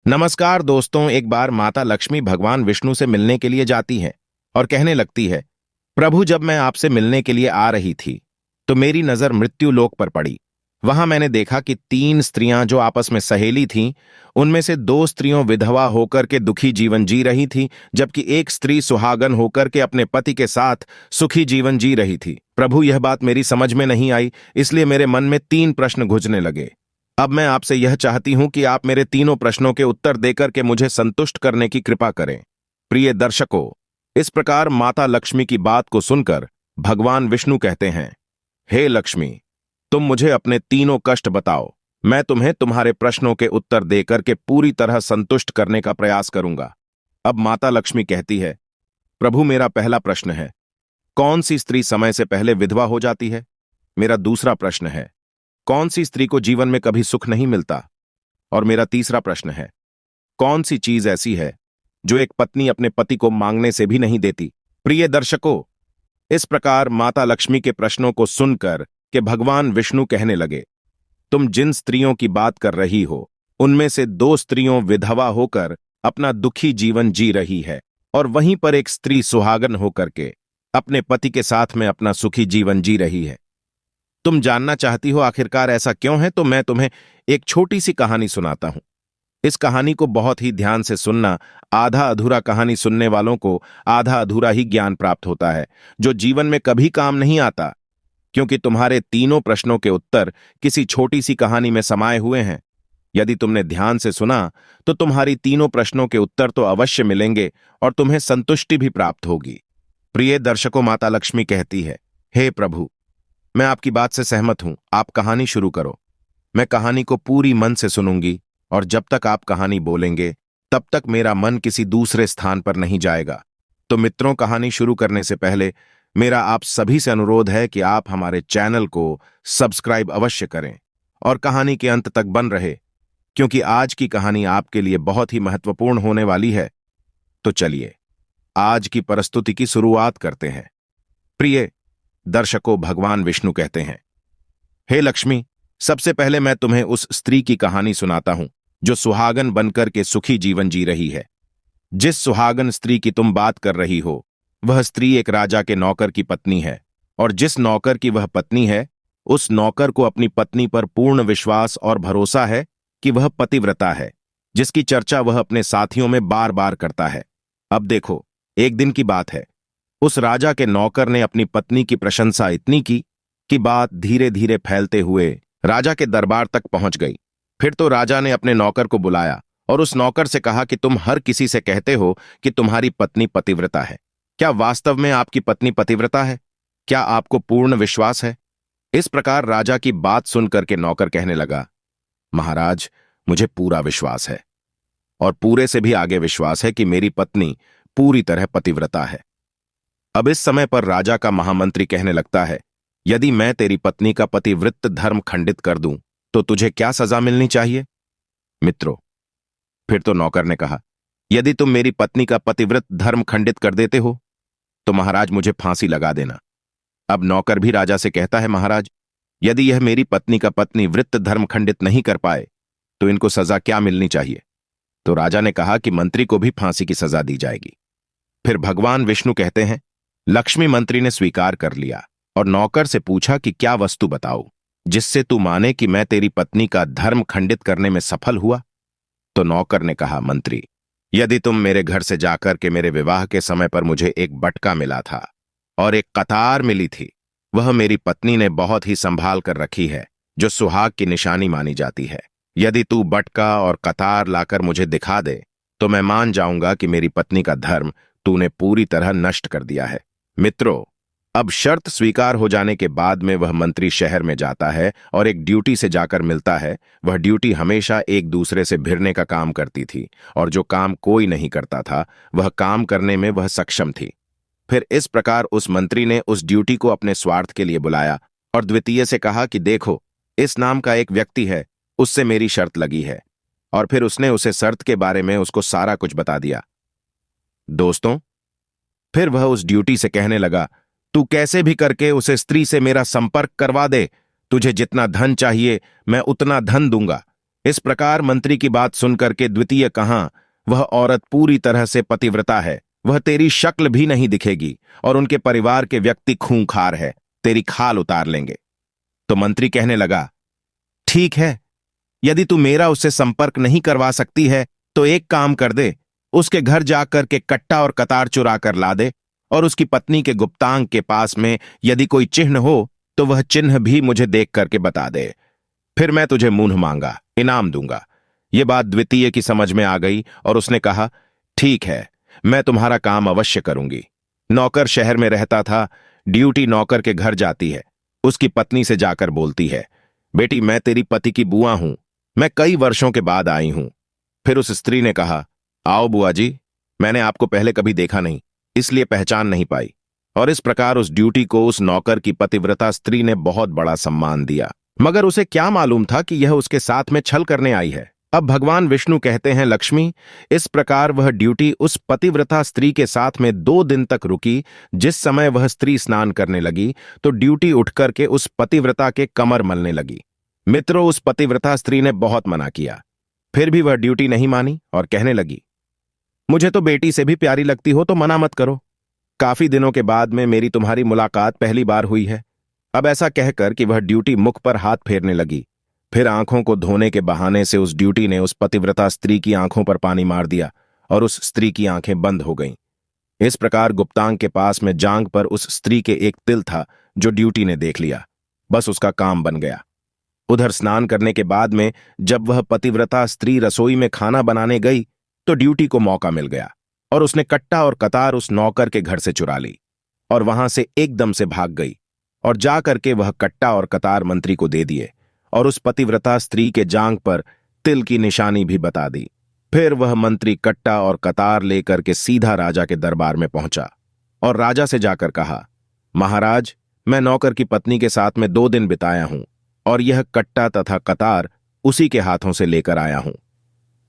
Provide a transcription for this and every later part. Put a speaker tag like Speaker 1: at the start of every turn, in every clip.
Speaker 1: नमस्कार दोस्तों। एक बार माता लक्ष्मी भगवान विष्णु से मिलने के लिए जाती हैं और कहने लगती है, प्रभु, जब मैं आपसे मिलने के लिए आ रही थी तो मेरी नजर मृत्यु लोक पर पड़ी। वहां मैंने देखा कि 3 स्त्रियां जो आपस में सहेली थीं, उनमें से 2 स्त्रियों विधवा होकर के दुखी जीवन जी रही थीं, जबकि एक स्त्री सुहागन होकर के अपने पति के साथ सुखी जीवन जी रही थी। प्रभु, यह बात मेरी समझ में नहीं आई, इसलिए मेरे मन में 3 प्रश्न घुसने लगे। अब मैं आपसे यह चाहती हूं कि आप मेरे तीनों प्रश्नों के उत्तर देकर के मुझे संतुष्ट करने की कृपा करें। प्रिय दर्शकों, इस प्रकार माता लक्ष्मी की बात को सुनकर भगवान विष्णु कहते हैं, हे लक्ष्मी, तुम मुझे अपने तीनों कष्ट बताओ। मैं तुम्हें तुम्हारे प्रश्नों के उत्तर देकर के पूरी तरह संतुष्ट करने का प्रयास करूंगा। अब माता लक्ष्मी कहती है, प्रभु, मेरा पहला प्रश्न है, कौन सी स्त्री समय से पहले विधवा हो जाती है? मेरा दूसरा प्रश्न है, कौन सी स्त्री को जीवन में कभी सुख नहीं मिलता? और मेरा तीसरा प्रश्न है, कौन सी चीज ऐसी है जो एक पत्नी अपने पति को मांगने से भी नहीं देती? प्रिय दर्शकों, इस प्रकार माता लक्ष्मी के प्रश्नों को सुनकर के भगवान विष्णु कहने लगे, तुम जिन स्त्रियों की बात कर रही हो, उनमें से 2 स्त्रियों विधवा होकर अपना दुखी जीवन जी रही है और वहीं पर एक स्त्री सुहागन होकर के अपने पति के साथ में अपना सुखी जीवन जी रही है। तुम जानना चाहती हो आखिरकार ऐसा क्यों है, तो मैं तुम्हें एक छोटी सी कहानी सुनाता हूं। इस कहानी को बहुत ही ध्यान से सुनना। आधा अधूरा कहानी सुनने वालों को आधा अधूरा ही ज्ञान प्राप्त होता है, जो जीवन में कभी काम नहीं आता, क्योंकि तुम्हारे तीनों प्रश्नों के उत्तर किसी छोटी सी कहानी में समाये हुए हैं। यदि तुमने ध्यान से सुना तो तुम्हारी तीनों प्रश्नों के उत्तर तो अवश्य मिलेंगे और तुम्हें संतुष्टि भी प्राप्त होगी। प्रिय दर्शकों, माता लक्ष्मी कहती है, हे प्रभु, मैं आपकी बात से सहमत हूं, आप कहानी शुरू करो। मैं कहानी को पूरी मन से सुनूंगी और जब तक आप कहानी बोलेंगे तब तक मेरा मन किसी दूसरे स्थान पर नहीं जाएगा। तो मित्रों, कहानी शुरू करने से पहले मेरा आप सभी से अनुरोध है कि आप हमारे चैनल को सब्सक्राइब अवश्य करें और कहानी के अंत तक बन रहे, क्योंकि आज की कहानी आपके लिए बहुत ही महत्वपूर्ण होने वाली है। तो चलिए आज की प्रस्तुति की शुरुआत करते हैं। प्रिय दर्शकों, भगवान विष्णु कहते हैं, हे लक्ष्मी, सबसे पहले मैं तुम्हें उस स्त्री की कहानी सुनाता हूं जो सुहागन बनकर के सुखी जीवन जी रही है। जिस सुहागन स्त्री की तुम बात कर रही हो, वह स्त्री एक राजा के नौकर की पत्नी है, और जिस नौकर की वह पत्नी है, उस नौकर को अपनी पत्नी पर पूर्ण विश्वास और भरोसा है कि वह पतिव्रता है, जिसकी चर्चा वह अपने साथियों में बार बार करता है। अब देखो, एक दिन की बात है, उस राजा के नौकर ने अपनी पत्नी की प्रशंसा इतनी की कि बात धीरे धीरे फैलते हुए राजा के दरबार तक पहुंच गई। फिर तो राजा ने अपने नौकर को बुलाया और उस नौकर से कहा कि तुम हर किसी से कहते हो कि तुम्हारी पत्नी पतिव्रता है। क्या वास्तव में आपकी पत्नी पतिव्रता है? क्या आपको पूर्ण विश्वास है? इस प्रकार राजा की बात सुनकर के नौकर कहने लगा, महाराज, मुझे पूरा विश्वास है और पूरे से भी आगे विश्वास है कि मेरी पत्नी पूरी तरह पतिव्रता है। अब इस समय पर राजा का महामंत्री कहने लगता है, यदि मैं तेरी पत्नी का पतिव्रत धर्म खंडित कर दूं तो तुझे क्या सजा मिलनी चाहिए? मित्रों, फिर तो नौकर ने कहा, यदि तुम मेरी पत्नी का पतिव्रत धर्म खंडित कर देते हो तो महाराज मुझे फांसी लगा देना। अब नौकर भी राजा से कहता है, महाराज, यदि यह मेरी पत्नी का पत्नी व्रत धर्म खंडित नहीं कर पाए तो इनको सजा क्या मिलनी चाहिए? तो राजा ने कहा कि मंत्री को भी फांसी की सजा दी जाएगी। फिर भगवान विष्णु कहते हैं, लक्ष्मी मंत्री ने स्वीकार कर लिया और नौकर से पूछा कि क्या वस्तु बताऊं जिससे तू माने कि मैं तेरी पत्नी का धर्म खंडित करने में सफल हुआ? तो नौकर ने कहा, मंत्री, यदि तुम मेरे घर से जाकर के मेरे विवाह के समय पर मुझे एक बटका मिला था और एक कतार मिली थी, वह मेरी पत्नी ने बहुत ही संभाल कर रखी है, जो सुहाग की निशानी मानी जाती है। यदि तू बटका और कतार लाकर मुझे दिखा दे तो मैं मान जाऊंगा कि मेरी पत्नी का धर्म तूने पूरी तरह नष्ट कर दिया है। मित्रों, अब शर्त स्वीकार हो जाने के बाद में वह मंत्री शहर में जाता है और एक ड्यूटी से जाकर मिलता है। वह ड्यूटी हमेशा एक दूसरे से भिड़ने का काम करती थी और जो काम कोई नहीं करता था वह काम करने में वह सक्षम थी। फिर इस प्रकार उस मंत्री ने उस ड्यूटी को अपने स्वार्थ के लिए बुलाया और द्वितीय से कहा कि देखो, इस नाम का एक व्यक्ति है, उससे मेरी शर्त लगी है। और फिर उसने उसे शर्त के बारे में उसको सारा कुछ बता दिया। दोस्तों, फिर वह उस ड्यूटी से कहने लगा, तू कैसे भी करके उसे स्त्री से मेरा संपर्क करवा दे, तुझे जितना धन चाहिए मैं उतना धन दूंगा, इस प्रकार मंत्री की बात सुनकर के द्वितीय कहा, वह औरत पूरी तरह से पतिव्रता है, वह तेरी शक्ल भी नहीं दिखेगी और उनके परिवार के व्यक्ति खूंखार है, तेरी खाल उतार लेंगे। तो मंत्री कहने लगा, ठीक है, यदि तू मेरा उससे संपर्क नहीं करवा सकती है तो एक काम कर दे, उसके घर जाकर के कट्टा और कतार चुरा कर ला दे, और उसकी पत्नी के गुप्तांग के पास में यदि कोई चिन्ह हो तो वह चिन्ह भी मुझे देख करके बता दे, फिर मैं तुझे मुंह मांगा इनाम दूंगा। ये बात द्वितीय की समझ में आ गई और उसने कहा, ठीक है, मैं तुम्हारा काम अवश्य करूंगी। नौकर शहर में रहता था, ड्यूटी नौकर के घर जाती है, उसकी पत्नी से जाकर बोलती है, बेटी मैं तेरी पति की बुआ हूं, मैं कई वर्षों के बाद आई हूं। फिर उस स्त्री ने कहा, आओ बुआ जी, मैंने आपको पहले कभी देखा नहीं, इसलिए पहचान नहीं पाई। और इस प्रकार उस ड्यूटी को उस नौकर की पतिव्रता स्त्री ने बहुत बड़ा सम्मान दिया, मगर उसे क्या मालूम था कि यह उसके साथ में छल करने आई है। अब भगवान विष्णु कहते हैं, लक्ष्मी, इस प्रकार वह ड्यूटी उस पतिव्रता स्त्री के साथ में 2 दिन तक रुकी। जिस समय वह स्त्री स्नान करने लगी तो ड्यूटी उठकर के उस पतिव्रता के कमर मलने लगी। मित्रों, उस पतिव्रता स्त्री ने बहुत मना किया, फिर भी वह ड्यूटी नहीं मानी और कहने लगी, मुझे तो बेटी से भी प्यारी लगती हो तो मना मत करो। काफी दिनों के बाद में मेरी तुम्हारी मुलाकात पहली बार हुई है। अब ऐसा कहकर कि वह ड्यूटी मुख पर हाथ फेरने लगी, फिर आंखों को धोने के बहाने से उस ड्यूटी ने उस पतिव्रता स्त्री की आंखों पर पानी मार दिया और उस स्त्री की आंखें बंद हो गईं। इस प्रकार गुप्तांग के पास में जांघ पर उस स्त्री के एक तिल था जो ड्यूटी ने देख लिया, बस उसका काम बन गया। उधर स्नान करने के बाद में जब वह पतिव्रता स्त्री रसोई में खाना बनाने गई तो ड्यूटी को मौका मिल गया और उसने कट्टा और कतार उस नौकर के घर से चुरा ली और वहां से एकदम से भाग गई और जाकर के वह कट्टा और कतार मंत्री को दे दिए और उस पतिव्रता स्त्री के जांघ पर तिल की निशानी भी बता दी। फिर वह मंत्री कट्टा और कतार लेकर के सीधा राजा के दरबार में पहुंचा और राजा से जाकर कहा, महाराज, मैं नौकर की पत्नी के साथ में 2 दिन बिताया हूं और यह कट्टा तथा कतार उसी के हाथों से लेकर आया हूं।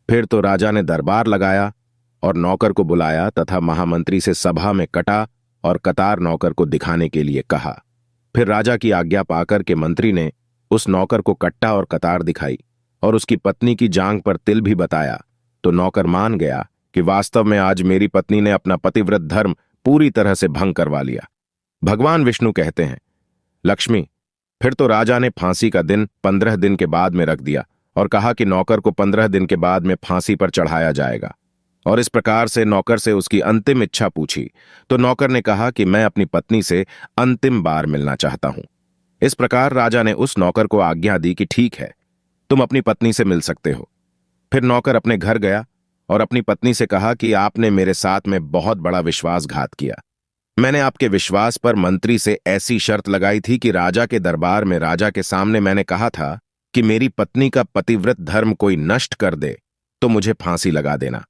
Speaker 1: फिर तो राजा ने दरबार लगाया और नौकर को बुलाया तथा महामंत्री से सभा में कटा और कतार नौकर को दिखाने के लिए कहा। फिर राजा की आज्ञा पाकर के मंत्री ने उस नौकर को कट्टा और कतार दिखाई और उसकी पत्नी की जांघ पर तिल भी बताया, तो नौकर मान गया कि वास्तव में आज मेरी पत्नी ने अपना पतिव्रत धर्म पूरी तरह से भंग करवा लिया। भगवान विष्णु कहते हैं, लक्ष्मी, फिर तो राजा ने फांसी का दिन 15 दिन के बाद में रख दिया और कहा कि नौकर को 15 दिन के बाद में फांसी पर चढ़ाया जाएगा। और इस प्रकार से नौकर से उसकी अंतिम इच्छा पूछी तो नौकर ने कहा कि मैं अपनी पत्नी से अंतिम बार मिलना चाहता हूं। इस प्रकार राजा ने उस नौकर को आज्ञा दी कि ठीक है, तुम अपनी पत्नी से मिल सकते हो। फिर नौकर अपने घर गया और अपनी पत्नी से कहा कि आपने मेरे साथ में बहुत बड़ा विश्वासघात किया। मैंने आपके विश्वास पर मंत्री से ऐसी शर्त लगाई थी कि राजा के दरबार में राजा के सामने मैंने कहा था कि मेरी पत्नी का पतिव्रत धर्म कोई नष्ट कर दे तो मुझे फांसी लगा देना।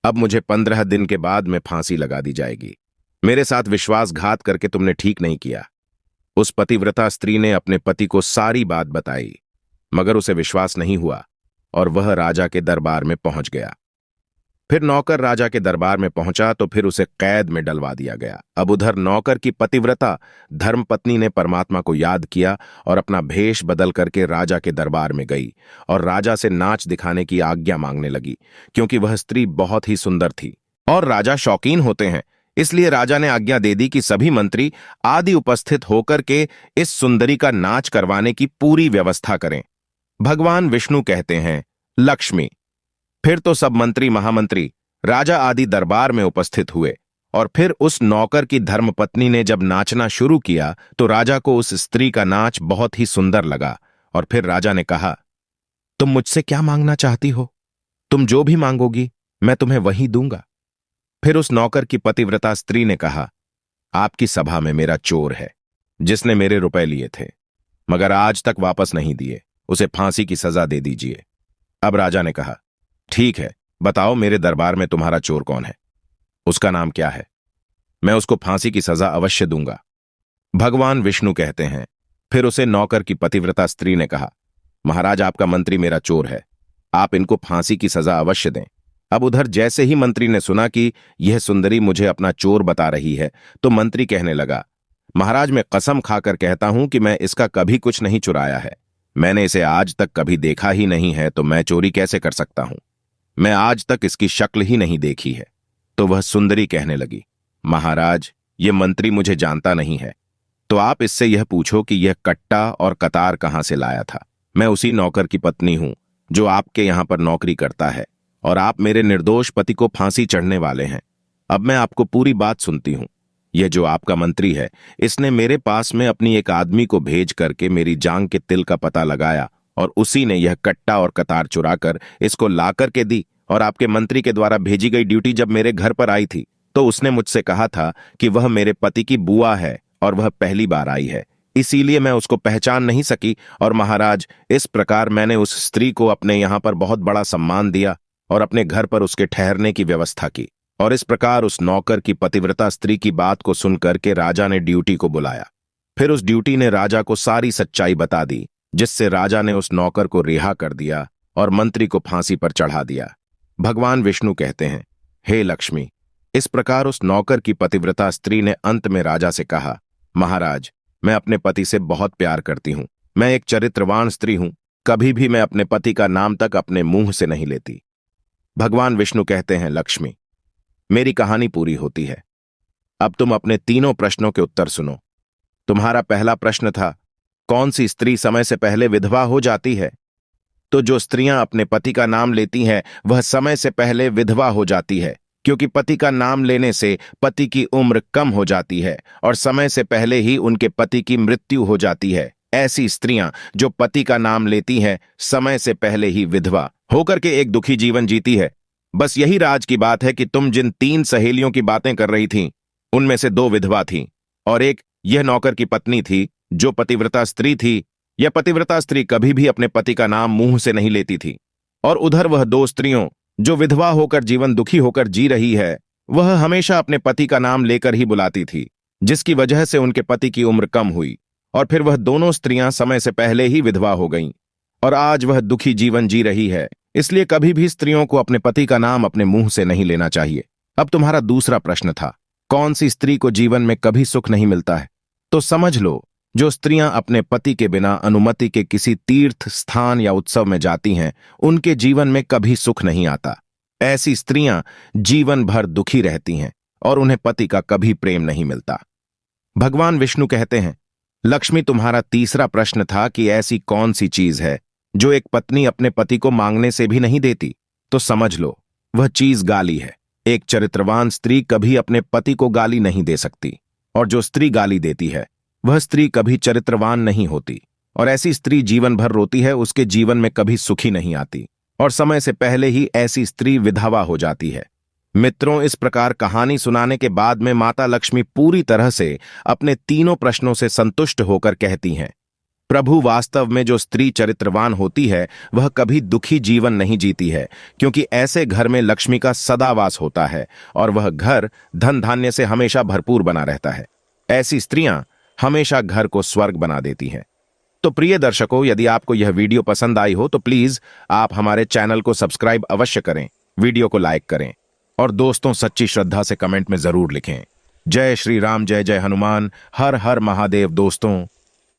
Speaker 1: अब मुझे 15 दिन के बाद में फांसी लगा दी जाएगी। मेरे साथ विश्वासघात करके तुमने ठीक नहीं किया। उस पतिव्रता स्त्री ने अपने पति को सारी बात बताई, मगर उसे विश्वास नहीं हुआ और वह राजा के दरबार में पहुंच गया। फिर नौकर राजा के दरबार में पहुंचा तो फिर उसे कैद में डलवा दिया गया। अब उधर नौकर की पतिव्रता धर्मपत्नी ने परमात्मा को याद किया और अपना भेष बदल करके राजा के दरबार में गई और राजा से नाच दिखाने की आज्ञा मांगने लगी, क्योंकि वह स्त्री बहुत ही सुंदर थी और राजा शौकीन होते हैं। इसलिए राजा ने आज्ञा दे दी कि सभी मंत्री आदि उपस्थित होकर के इस सुंदरी का नाच करवाने की पूरी व्यवस्था करें। भगवान विष्णु कहते हैं, लक्ष्मी, फिर तो सब मंत्री महामंत्री राजा आदि दरबार में उपस्थित हुए और फिर उस नौकर की धर्मपत्नी ने जब नाचना शुरू किया तो राजा को उस स्त्री का नाच बहुत ही सुंदर लगा। और फिर राजा ने कहा, तुम मुझसे क्या मांगना चाहती हो? तुम जो भी मांगोगी मैं तुम्हें वही दूंगा। फिर उस नौकर की पतिव्रता स्त्री ने कहा, आपकी सभा में मेरा चोर है जिसने मेरे रुपए लिए थे मगर आज तक वापस नहीं दिए, उसे फांसी की सजा दे दीजिए। अब राजा ने कहा, ठीक है, बताओ मेरे दरबार में तुम्हारा चोर कौन है? उसका नाम क्या है? मैं उसको फांसी की सजा अवश्य दूंगा। भगवान विष्णु कहते हैं, फिर उसे नौकर की पतिव्रता स्त्री ने कहा, महाराज, आपका मंत्री मेरा चोर है, आप इनको फांसी की सजा अवश्य दें। अब उधर जैसे ही मंत्री ने सुना कि यह सुंदरी मुझे अपना चोर बता रही है तो मंत्री कहने लगा, महाराज, मैं कसम खाकर कहता हूं कि मैं इसका कभी कुछ नहीं चुराया है, मैंने इसे आज तक कभी देखा ही नहीं है, तो मैं चोरी कैसे कर सकता हूं? मैं आज तक इसकी शक्ल ही नहीं देखी है। तो वह सुंदरी कहने लगी, महाराज, ये मंत्री मुझे जानता नहीं है, तो आप इससे यह पूछो कि यह कट्टा और कतार कहां से लाया था। मैं उसी नौकर की पत्नी हूं जो आपके यहां पर नौकरी करता है, और आप मेरे निर्दोष पति को फांसी चढ़ने वाले हैं। अब मैं आपको पूरी बात सुनती हूं। यह जो आपका मंत्री है, इसने मेरे पास में अपनी एक आदमी को भेज करके मेरी जांग के तिल का पता लगाया, और उसी ने यह कट्टा और कतार चुराकर इसको ला करके दी। और आपके मंत्री के द्वारा भेजी गई ड्यूटी जब मेरे घर पर आई थी, तो उसने मुझसे कहा था कि वह मेरे पति की बुआ है और वह पहली बार आई है, इसीलिए मैं उसको पहचान नहीं सकी। और महाराज, इस प्रकार मैंने उस स्त्री को अपने यहां पर बहुत बड़ा सम्मान दिया और अपने घर पर उसके ठहरने की व्यवस्था की। और इस प्रकार उस नौकर की पतिव्रता स्त्री की बात को सुनकर के राजा ने ड्यूटी को बुलाया। फिर उस ड्यूटी ने राजा को सारी सच्चाई बता दी, जिससे राजा ने उस नौकर को रिहा कर दिया और मंत्री को फांसी पर चढ़ा दिया। भगवान विष्णु कहते हैं, हे लक्ष्मी, इस प्रकार उस नौकर की पतिव्रता स्त्री ने अंत में राजा से कहा, महाराज, मैं अपने पति से बहुत प्यार करती हूं। मैं एक चरित्रवान स्त्री हूं। कभी भी मैं अपने पति का नाम तक अपने मुंह से नहीं लेती। भगवान विष्णु कहते हैं, लक्ष्मी, मेरी कहानी पूरी होती है। अब तुम अपने तीनों प्रश्नों के उत्तर सुनो। तुम्हारा पहला प्रश्न था, कौन सी स्त्री समय से पहले विधवा हो जाती है? तो जो स्त्रियां अपने पति का नाम लेती हैं, वह समय से पहले विधवा हो जाती है, क्योंकि पति का नाम लेने से पति की उम्र कम हो जाती है और समय से पहले ही उनके पति की मृत्यु हो जाती है। ऐसी स्त्रियां जो पति का नाम लेती हैं, समय से पहले ही विधवा होकर के एक दुखी जीवन जीती है। बस यही राज की बात है कि तुम जिन 3 सहेलियों की बातें कर रही थीं, उनमें से 2 विधवा थीं और एक यह नौकर की पत्नी थी जो पतिव्रता स्त्री थी। यह पतिव्रता स्त्री कभी भी अपने पति का नाम मुंह से नहीं लेती थी। और उधर वह 2 स्त्रियों जो विधवा होकर जीवन दुखी होकर जी रही है, वह हमेशा अपने पति का नाम लेकर ही बुलाती थी, जिसकी वजह से उनके पति की उम्र कम हुई और फिर वह दोनों स्त्रियां समय से पहले ही विधवा हो गईं और आज वह दुखी जीवन जी रही है। इसलिए कभी भी स्त्रियों को अपने पति का नाम अपने मुंह से नहीं लेना चाहिए। अब तुम्हारा दूसरा प्रश्न था, कौन सी स्त्री को जीवन में कभी सुख नहीं मिलता है? तो समझ लो, जो स्त्रियां अपने पति के बिना अनुमति के किसी तीर्थ स्थान या उत्सव में जाती हैं, उनके जीवन में कभी सुख नहीं आता। ऐसी स्त्रियां जीवन भर दुखी रहती हैं और उन्हें पति का कभी प्रेम नहीं मिलता। भगवान विष्णु कहते हैं, लक्ष्मी, तुम्हारा तीसरा प्रश्न था कि ऐसी कौन सी चीज है जो एक पत्नी अपने पति को मांगने से भी नहीं देती? तो समझ लो, वह चीज गाली है। एक चरित्रवान स्त्री कभी अपने पति को गाली नहीं दे सकती, और जो स्त्री गाली देती है वह स्त्री कभी चरित्रवान नहीं होती, और ऐसी स्त्री जीवन भर रोती है, उसके जीवन में कभी सुखी नहीं आती और समय से पहले ही ऐसी स्त्री विधवा हो जाती है। मित्रों, इस प्रकार कहानी सुनाने के बाद में माता लक्ष्मी पूरी तरह से अपने तीनों प्रश्नों से संतुष्ट होकर कहती हैं, प्रभु, वास्तव में जो स्त्री चरित्रवान होती है वह कभी दुखी जीवन नहीं जीती है, क्योंकि ऐसे घर में लक्ष्मी का सदा वास होता है और वह घर धन धान्य से हमेशा भरपूर बना रहता है। ऐसी स्त्रियां हमेशा घर को स्वर्ग बना देती हैं। तो प्रिय दर्शकों, यदि आपको यह वीडियो पसंद आई हो तो प्लीज आप हमारे चैनल को सब्सक्राइब अवश्य करें, वीडियो को लाइक करें और दोस्तों सच्ची श्रद्धा से कमेंट में जरूर लिखें। जय श्री राम, जय जय हनुमान, हर हर महादेव। दोस्तों।